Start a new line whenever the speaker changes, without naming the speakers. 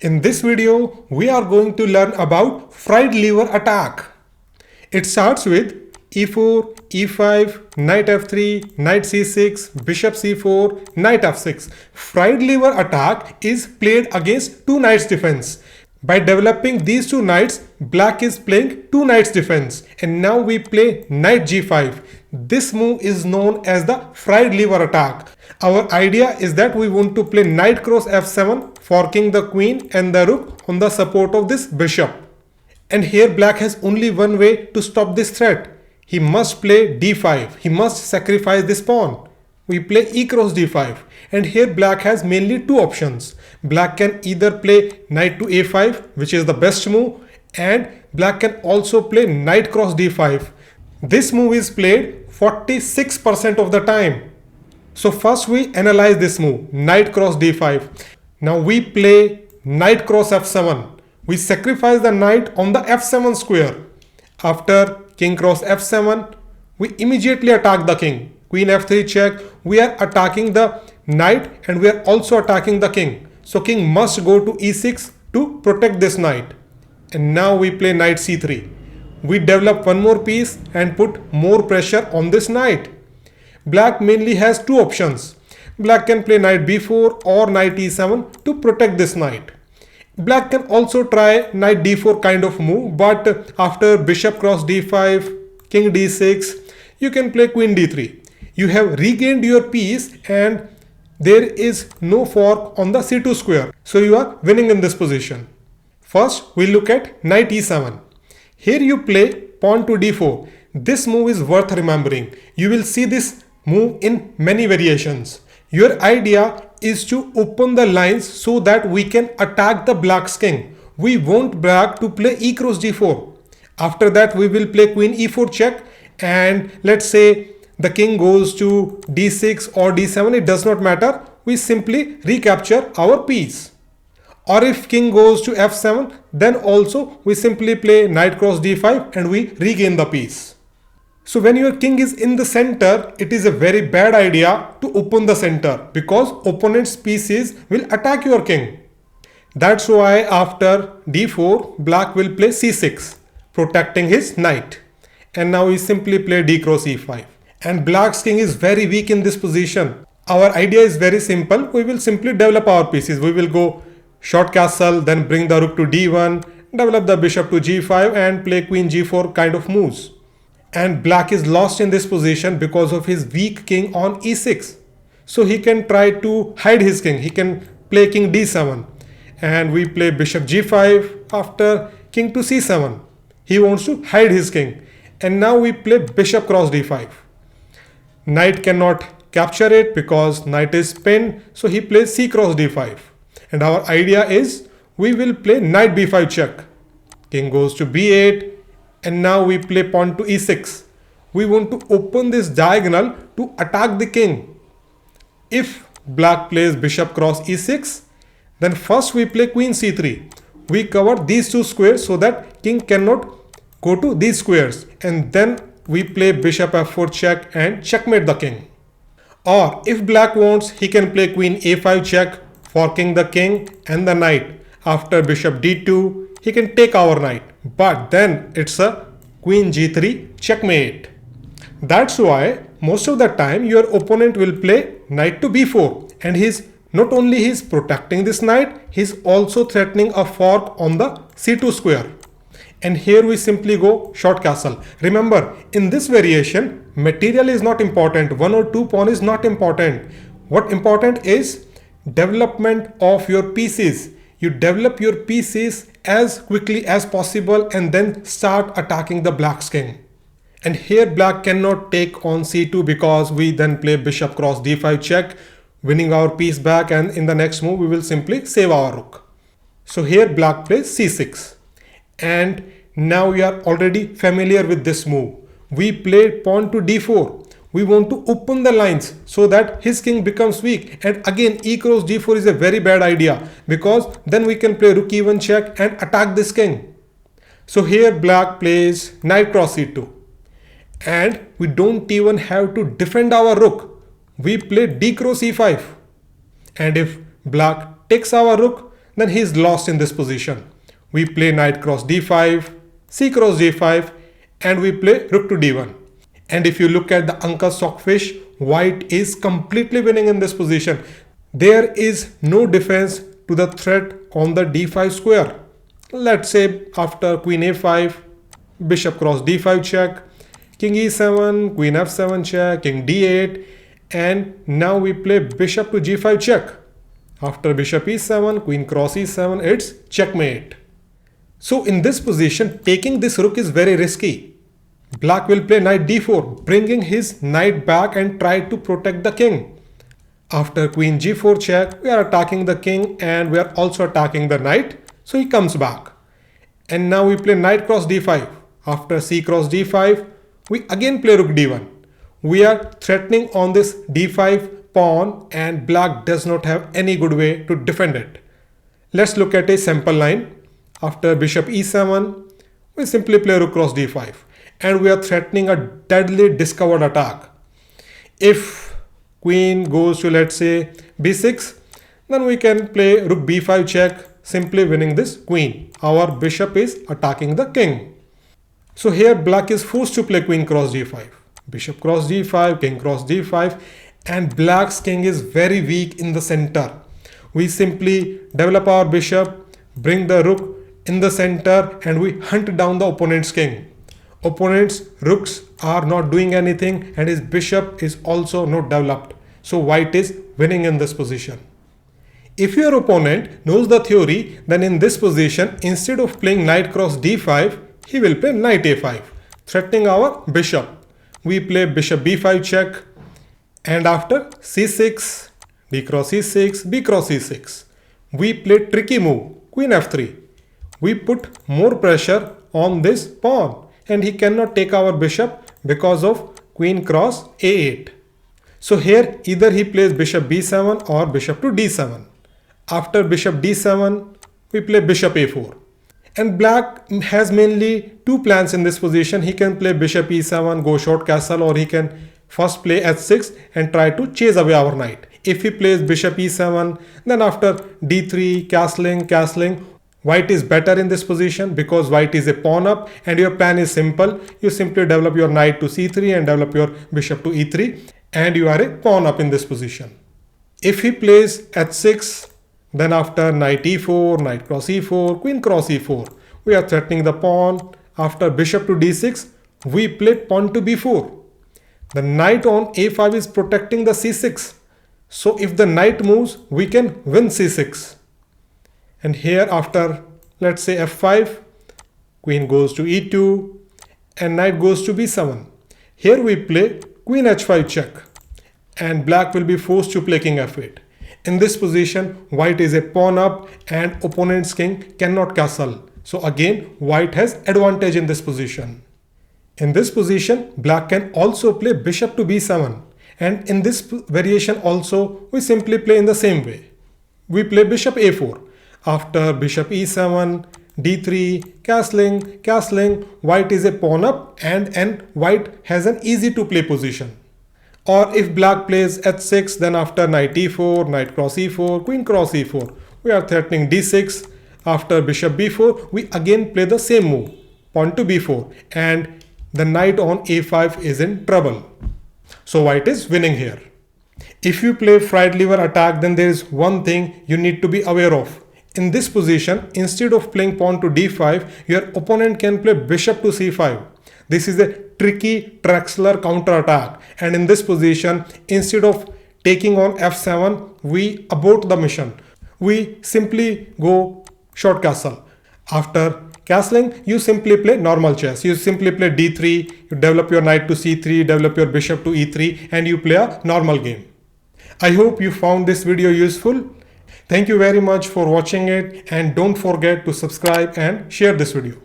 In this video, we are going to learn about fried liver attack. It starts with e4, e5, knight f3, knight c6, bishop c4, knight f6. Fried liver attack is played against two knights defense. By developing these two knights, black is playing two knights defense. And now we play knight g5. This move is known as the fried liver attack. Our idea is that we want to play knight cross f7, forking the queen and the rook on the support of this bishop. And here black has only one way to stop this threat. He must play d5. He must sacrifice this pawn. We play e cross d5. And here black has mainly two options. Black can either play knight to a5, which is the best move, and black can also play knight cross d5. This move is played 46% of the time. So first we analyze this move, knight cross d5. Now we play knight cross f7. We sacrifice the knight on the f7 square. After king cross f7, we immediately attack the king. Queen f3 check. We are attacking the knight and we are also attacking the king. So king must go to e6 to protect this knight. And now we play knight c3. We develop one more piece and put more pressure on this knight. Black mainly has two options. Black can play knight b4 or knight e7 to protect this knight. Black can also try knight d4 kind of move, but after bishop cross d5, king d6, you can play queen d3. You have regained your piece and there is no fork on the c2 square. So you are winning in this position. First, we look at knight e7. Here you play pawn to d4. This move is worth remembering. You will see this move in many variations. Your idea is to open the lines so that we can attack the black's king. We want black to play e cross d4. After that we will play queen e4 check, and let's say the king goes to d6 or d7, it does not matter. We simply recapture our piece. Or if king goes to f7, then also we simply play knight cross d5 and we regain the piece. So when your king is in the center, it is a very bad idea to open the center because opponent's pieces will attack your king. That's why after d4, black will play c6, protecting his knight. And now we simply play d cross e5. And black's king is very weak in this position. Our idea is very simple. We will simply develop our pieces. We will go short castle, then bring the rook to d1, develop the bishop to g5 and play queen g4 kind of moves. And black is lost in this position because of his weak king on e6. So he can try to hide his king. He can play king d7. And we play bishop g5 after king to c7. He wants to hide his king. And now we play bishop cross d5. Knight cannot capture it because knight is pinned. So he plays c cross d5. And our idea is we will play knight b5 check. King goes to b8. And now we play pawn to e6. We want to open this diagonal to attack the king. If black plays bishop cross e6, then first we play queen c3. We cover these two squares so that king cannot go to these squares. And then we play bishop f4 check and checkmate the king. Or if black wants, he can play queen a5 check, forking the king and the knight. After bishop d2, he can take our knight. But then it's a queen g3 checkmate. That's why most of the time your opponent will play knight to b4. And not only he's protecting this knight, he's also threatening a fork on the c2 square. And here we simply go short castle. Remember, in this variation, material is not important. One or two pawn is not important. What important is development of your pieces. You develop your pieces as quickly as possible and then start attacking the black's king. And here black cannot take on c2 because we then play bishop cross d5 check, winning our piece back, and in the next move we will simply save our rook. So here black plays c6. And now we are already familiar with this move. We play pawn to d4. We want to open the lines so that his king becomes weak. And again, e cross d4 is a very bad idea because then we can play rook e1 check and attack this king. So here black plays knight cross e2. And we don't even have to defend our rook. We play d cross e5. And if black takes our rook, then he is lost in this position. We play knight cross d5, c cross d5, and we play rook to d1. And if you look at the Anka stockfish, white is completely winning in this position. There is no defense to the threat on the d5 square. Let's say after queen a5, bishop cross d5 check, king e7, queen f7 check, king d8, and now we play bishop to g5 check. After bishop e7, queen cross e7, it's checkmate. So in this position, taking this rook is very risky. Black will play knight d4, bringing his knight back and try to protect the king. After queen g4 check, we are attacking the king and we are also attacking the knight. So he comes back. And now we play knight cross d5. After c cross d5, we again play rook d1. We are threatening on this d5 pawn and black does not have any good way to defend it. Let's look at a sample line. After bishop e7, we simply play rook cross d5 and we are threatening a deadly discovered attack. If queen goes to, let's say, b6, then we can play rook b5 check, simply winning this queen. Our bishop is attacking the king. So here black is forced to play queen cross d5, bishop cross d5, king cross d5, and black's king is very weak in the center. We simply develop our bishop, bring the rook in the center, and we hunt down the opponent's king. Opponent's rooks are not doing anything and his bishop is also not developed. So white is winning in this position. If your opponent knows the theory, then in this position, instead of playing knight cross d5, he will play knight a5, threatening our bishop. We play bishop b5 check, and after c6, d cross e6, b cross e6, we play tricky move, queen f3. We put more pressure on this pawn and he cannot take our bishop because of queen cross a8. So here either he plays bishop b7 or bishop to d7. After bishop d7, we play bishop a4. And black has mainly two plans in this position. He can play bishop e7, go short castle, or he can first play h6 and try to chase away our knight. If he plays bishop e7, then after d3, castling, white is better in this position because white is a pawn up and your plan is simple. You simply develop your knight to c3 and develop your bishop to e3 and you are a pawn up in this position. If he plays h6, then after knight e4, knight cross e4, queen cross e4, we are threatening the pawn. After bishop to d6, we play pawn to b4. The knight on a5 is protecting the c6. So if the knight moves, we can win c6. And here after, let's say f5, queen goes to e2 and knight goes to b7. Here we play queen h5 check and black will be forced to play king f8. In this position, white is a pawn up and opponent's king cannot castle. So again, white has advantage in this position. In this position, black can also play bishop to b7. And in this variation also, we simply play in the same way. We play bishop a4. After bishop e7, d3, castling, white is a pawn up and white has an easy to play position. Or if black plays h6, then after knight e4, knight cross e4, queen cross e4, we are threatening d6. After bishop b4, we again play the same move, pawn to b4, and the knight on a5 is in trouble. So white is winning here. If you play fried liver attack, then there is one thing you need to be aware of. In this position, instead of playing pawn to d5, your opponent can play bishop to c5. This is a tricky Traxler counter attack, and in this position, instead of taking on f7, we abort the mission. We simply go short castle. After castling, you simply play normal chess. You simply play d3, you develop your knight to c3, develop your bishop to e3, and you play a normal game. I hope you found this video useful. Thank you very much for watching it, and don't forget to subscribe and share this video.